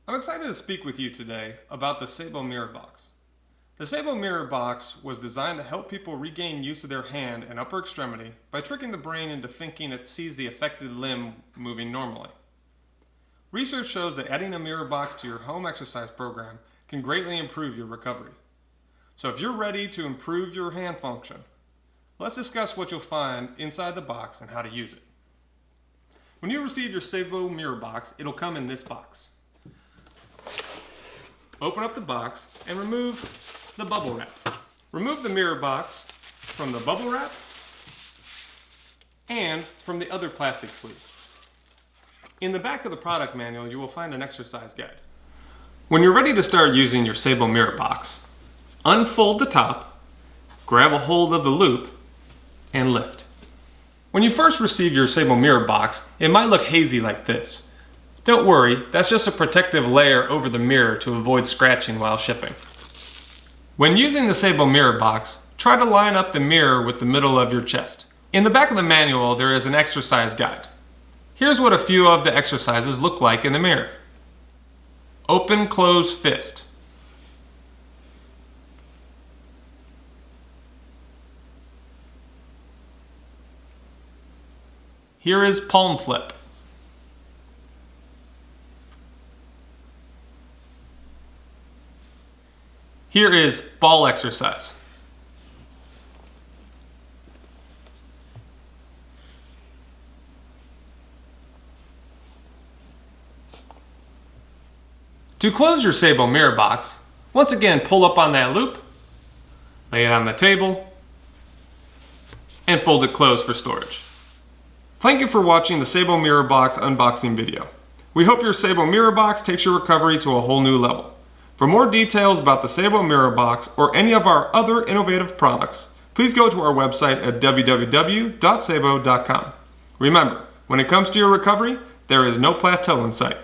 I'm excited to speak with you today about the Saebo Mirror Box. The Saebo Mirror Box was designed to help people regain use of their hand and upper extremity by tricking the brain into thinking it sees the affected limb moving normally. Research shows that adding a mirror box to your home exercise program can greatly improve your recovery. So if you're ready to improve your hand function, let's discuss what you'll find inside the box and how to use it. When you receive your Saebo Mirror Box, it'll come in this box. Open up the box and remove the bubble wrap. Remove the mirror box from the bubble wrap and from the other plastic sleeve. In the back of the product manual, you will find an exercise guide. When you're ready to start using your Saebo Mirror Box, unfold the top, grab a hold of the loop, and lift. When you first receive your Saebo Mirror Box, it might look hazy like this. Don't worry, that's just a protective layer over the mirror to avoid scratching while shipping. When using the Saebo Mirror Box, try to line up the mirror with the middle of your chest. In the back of the manual, there is an exercise guide. Here's what a few of the exercises look like in the mirror. Open, close fist. Here is palm flip. Here is ball exercise. To close your Saebo Mirror Box, once again pull up on that loop, lay it on the table, and fold it closed for storage. Thank you for watching the Saebo Mirror Box unboxing video. We hope your Saebo Mirror Box takes your recovery to a whole new level. For more details about the Saebo Mirror Box or any of our other innovative products, please go to our website at www.saebo.com. Remember, when it comes to your recovery, there is no plateau in sight.